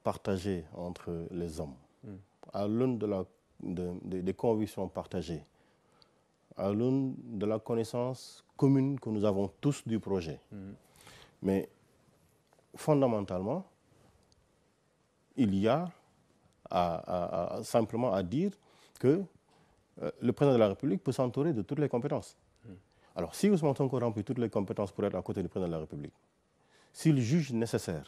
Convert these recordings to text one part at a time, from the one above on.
partagé entre les hommes, à l'aune des convictions partagées, à l'aune de la connaissance commune que nous avons tous du projet. Mais fondamentalement, il y a simplement à dire que le président de la République peut s'entourer de toutes les compétences. Alors, si Ousmane Sonko remplit toutes les compétences pour être à côté du président de la République, s'il juge nécessaire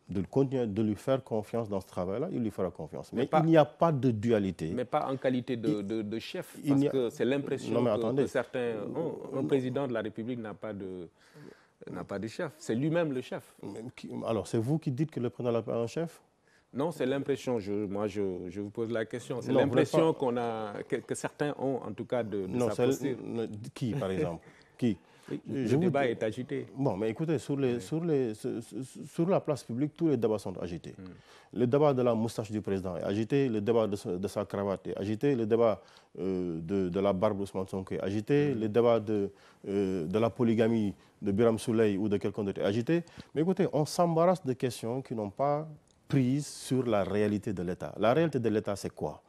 de continuer de lui faire confiance dans ce travail-là, il lui fera confiance. Mais il n'y a pas de dualité. Mais pas en qualité de chef, parce que c'est l'impression que certains ont. Un président de la République n'a pas de chef. C'est lui-même le chef. Alors, c'est vous qui dites que le président n'a pas un chef? Non, c'est l'impression. Moi, je vous pose la question. C'est l'impression que certains ont, en tout cas, de sa posture. Qui, par exemple? Qui? Le débat est agité. Bon, mais écoutez, sur la place publique, tous les débats sont agités. Le débat de la moustache du président est agité, le débat de sa cravate est agité, le débat de la barbe d'Ousmane Sonko est agité, le débat de la polygamie de Biram Souley ou de quelqu'un d'autre est agité. Mais écoutez, on s'embarrasse de questions qui n'ont pas prise sur la réalité de l'État. La réalité de l'État, c'est quoi?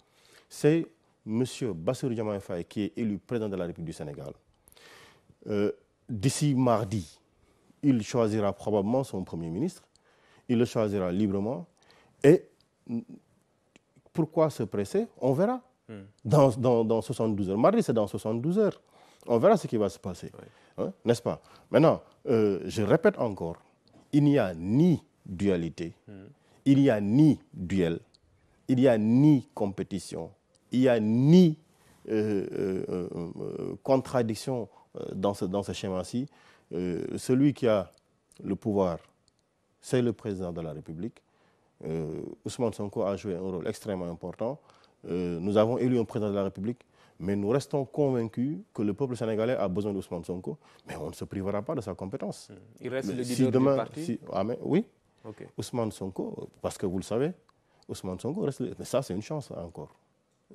C'est M. Bassirou Diomaye Faye qui est élu président de la République du Sénégal. D'ici mardi, il choisira probablement son Premier ministre. Il le choisira librement. Et pourquoi se presser? On verra dans 72 heures. Mardi, c'est dans 72 heures. On verra ce qui va se passer. Oui. Hein, n'est-ce pas? Maintenant, je répète encore, il n'y a ni dualité, il n'y a ni duel, il n'y a ni compétition, il n'y a ni contradiction dans ce schéma-ci. Celui qui a le pouvoir, c'est le président de la République. Ousmane Sonko a joué un rôle extrêmement important. Nous avons élu un président de la République, mais nous restons convaincus que le peuple sénégalais a besoin d'Ousmane Sonko, mais on ne se privera pas de sa compétence. Il reste le leader du parti? Oui. Okay. Ousmane Sonko, parce que vous le savez, Ousmane Sonko reste... Mais ça, c'est une chance encore.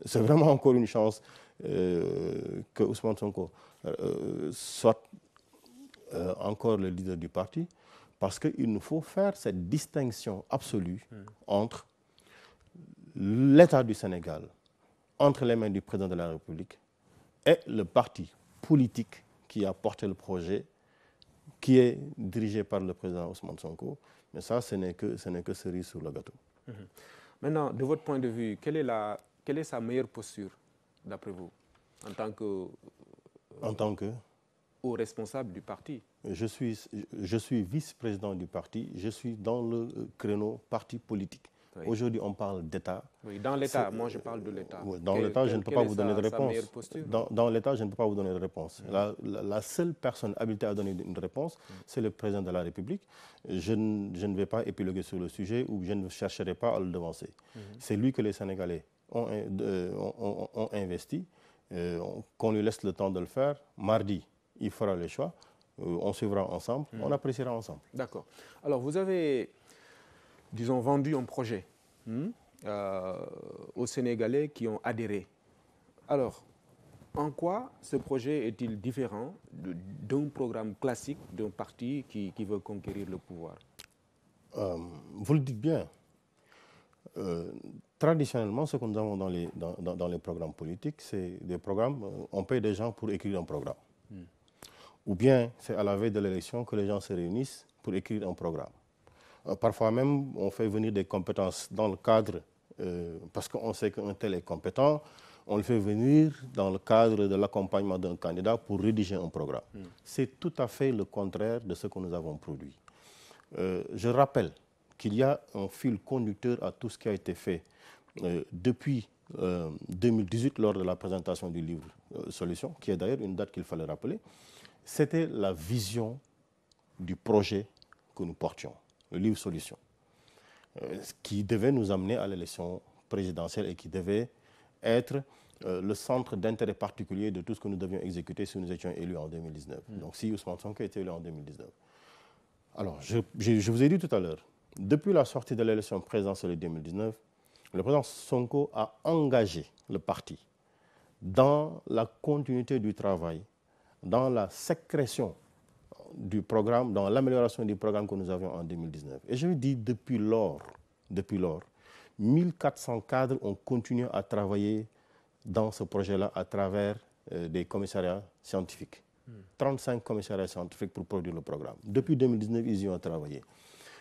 C'est vraiment encore une chance que Ousmane Sonko soit encore le leader du parti, parce qu'il nous faut faire cette distinction absolue entre l'État du Sénégal, entre les mains du président de la République, et le parti politique qui a porté le projet, qui est dirigé par le président Ousmane Sonko. Mais ça, ce n'est que cerise sur le gâteau. Maintenant, de votre point de vue, quelle est sa meilleure posture, d'après vous, en tant que haut responsable du parti? Je suis vice-président du parti, je suis dans le créneau parti politique. Oui. Aujourd'hui, on parle d'État. Oui, dans l'État, moi je parle de l'État. Oui, dans l'État, je ne peux pas vous donner de réponse. Dans l'État, je ne peux pas vous donner de réponse. La seule personne habilitée à donner une réponse, c'est le président de la République. Je ne vais pas épiloguer sur le sujet ou je ne chercherai pas à le devancer. C'est lui que les Sénégalais ont investi, qu'on lui laisse le temps de le faire. Mardi, il fera le choix. On suivra ensemble, on appréciera ensemble. D'accord. Alors, vous avez, disons, vendu un projet aux Sénégalais qui ont adhéré. Alors, en quoi ce projet est-il différent d'un programme classique d'un parti qui veut conquérir le pouvoir? Vous le dites bien. Traditionnellement, ce que nous avons dans les programmes politiques, c'est des programmes, on paye des gens pour écrire un programme. Ou bien c'est à la veille de l'élection que les gens se réunissent pour écrire un programme. Parfois même, on fait venir des compétences dans le cadre, parce qu'on sait qu'un tel est compétent, on le fait venir dans le cadre de l'accompagnement d'un candidat pour rédiger un programme. C'est tout à fait le contraire de ce que nous avons produit. Je rappelle qu'il y a un fil conducteur à tout ce qui a été fait depuis 2018 lors de la présentation du livre Solutions, qui est d'ailleurs une date qu'il fallait rappeler. C'était la vision du projet que nous portions, le livre Solutions, qui devait nous amener à l'élection présidentielle et qui devait être le centre d'intérêt particulier de tout ce que nous devions exécuter si nous étions élus en 2019. Donc si Ousmane Sonko était élu en 2019. Alors, je vous ai dit tout à l'heure, depuis la sortie de l'élection présidentielle de 2019, le président Sonko a engagé le parti dans la continuité du travail, dans la sécrétion du programme, dans l'amélioration du programme que nous avions en 2019. Et je vous dis, depuis lors, 1400 cadres ont continué à travailler dans ce projet-là à travers des commissariats scientifiques. 35 commissariats scientifiques pour produire le programme. Depuis 2019, ils y ont travaillé.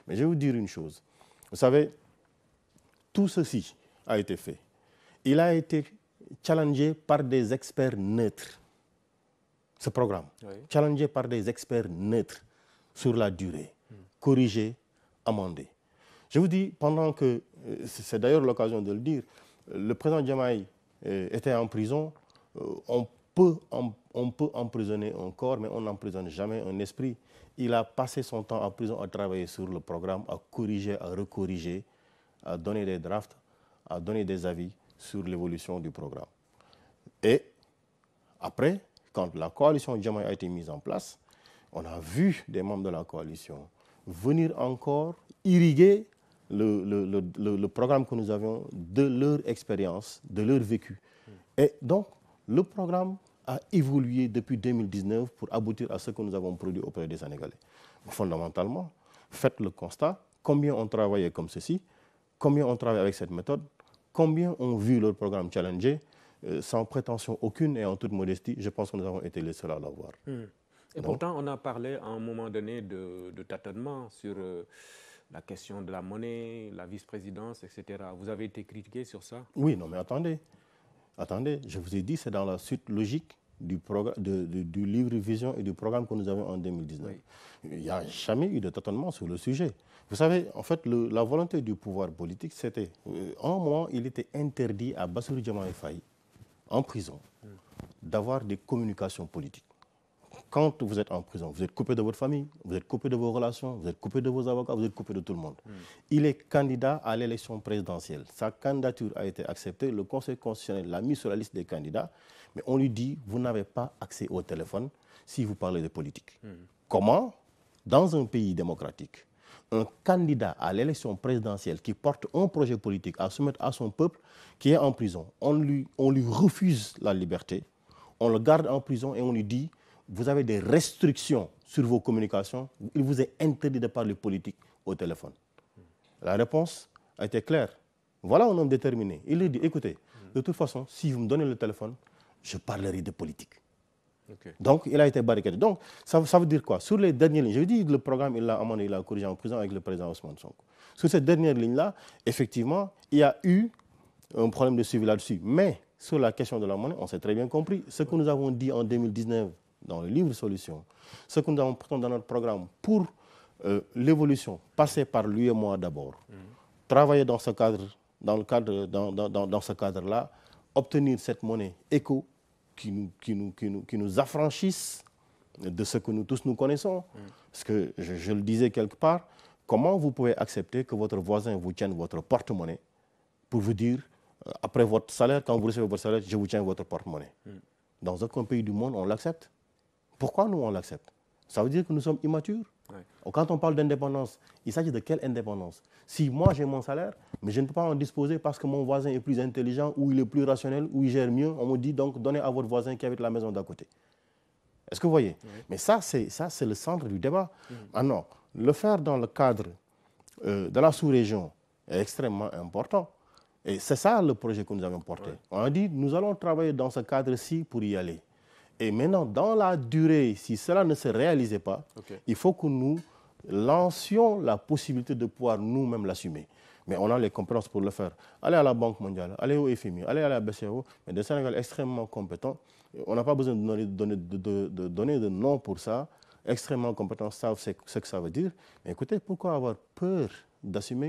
Mais je vais vous dire une chose. Vous savez, tout ceci a été fait. Il a été challengé par des experts neutres. Ce programme, challengé par des experts neutres sur la durée, corrigé, amendé. Je vous dis, pendant que, c'est d'ailleurs l'occasion de le dire, le président Diomaye était en prison, on peut emprisonner un corps, mais on n'emprisonne jamais un esprit. Il a passé son temps en prison à travailler sur le programme, à corriger, à recorriger, à donner des drafts, à donner des avis sur l'évolution du programme. Et après, quand la coalition Diomaye a été mise en place, on a vu des membres de la coalition venir encore irriguer le programme que nous avions de leur expérience, de leur vécu. Et donc, le programme a évolué depuis 2019 pour aboutir à ce que nous avons produit auprès des Sénégalais. Fondamentalement, faites le constat, combien ont travaillé comme ceci, combien ont travaillé avec cette méthode, combien ont vu leur programme challenger, sans prétention aucune et en toute modestie, je pense que nous avons été les seuls à l'avoir. Et pourtant, on a parlé à un moment donné de tâtonnement sur la question de la monnaie, la vice-présidence, etc. Vous avez été critiqué sur ça? Oui, non, mais attendez. Attendez, je vous ai dit, c'est dans la suite logique du livre Vision et du programme que nous avions en 2019. Oui. Il n'y a jamais eu de tâtonnement sur le sujet. Vous savez, en fait, la volonté du pouvoir politique, c'était, à un moment, il était interdit à Bassirou Diomaye Faye, en prison, d'avoir des communications politiques. Quand vous êtes en prison, vous êtes coupé de votre famille, vous êtes coupé de vos relations, vous êtes coupé de vos avocats, vous êtes coupé de tout le monde. Il est candidat à l'élection présidentielle. Sa candidature a été acceptée, le Conseil constitutionnel l'a mis sur la liste des candidats, mais on lui dit, vous n'avez pas accès au téléphone si vous parlez de politique. Comment, dans un pays démocratique, un candidat à l'élection présidentielle qui porte un projet politique à soumettre à son peuple, qui est en prison, on lui refuse la liberté, on le garde en prison et on lui dit, vous avez des restrictions sur vos communications, il vous est interdit de parler politique au téléphone. La réponse a été claire. Voilà un homme déterminé. Il lui dit, écoutez, de toute façon, si vous me donnez le téléphone, je parlerai de politique. Okay. Donc, il a été barricadé. Donc, ça veut dire quoi? Sur les dernières lignes, je vous dis, le programme, il l'a amendé, il l'a corrigé en prison avec le président Ousmane Sonko. Sur cette dernière ligne-là, effectivement, il y a eu un problème de suivi là-dessus. Mais sur la question de la monnaie, on s'est très bien compris. Ce que nous avons dit en 2019, dans le livre Solutions, ce que nous avons pris dans notre programme pour l'évolution, passer par lui et moi d'abord, travailler dans ce cadre, dans ce cadre-là, obtenir cette monnaie éco qui nous affranchisse de ce que nous tous nous connaissons. Parce que, je le disais quelque part, comment vous pouvez accepter que votre voisin vous tienne votre porte-monnaie pour vous dire, après votre salaire, quand vous recevez votre salaire, je vous tiens votre porte-monnaie. Dans aucun pays du monde, on l'accepte. Pourquoi nous, on l'accepte? Ça veut dire que nous sommes immatures. Ouais. Quand on parle d'indépendance, il s'agit de quelle indépendance? Si moi, j'ai mon salaire, mais je ne peux pas en disposer parce que mon voisin est plus intelligent, ou il est plus rationnel, ou il gère mieux, on me dit donc, donnez à votre voisin qui habite la maison d'à côté. Est-ce que vous voyez? Mais ça, c'est le centre du débat. Ah non, le faire dans le cadre de la sous-région est extrêmement important. Et c'est ça le projet que nous avons porté. On a dit, nous allons travailler dans ce cadre-ci pour y aller. Et maintenant, dans la durée, si cela ne se réalisait pas, il faut que nous lancions la possibilité de pouvoir nous-mêmes l'assumer. Mais on a les compétences pour le faire. Allez à la Banque mondiale, allez au FMI, allez à la BCEAO, mais des Sénégalais extrêmement compétents. On n'a pas besoin de donner de nom pour ça. Extrêmement compétents savent ce que ça veut dire. Mais écoutez, pourquoi avoir peur d'assumer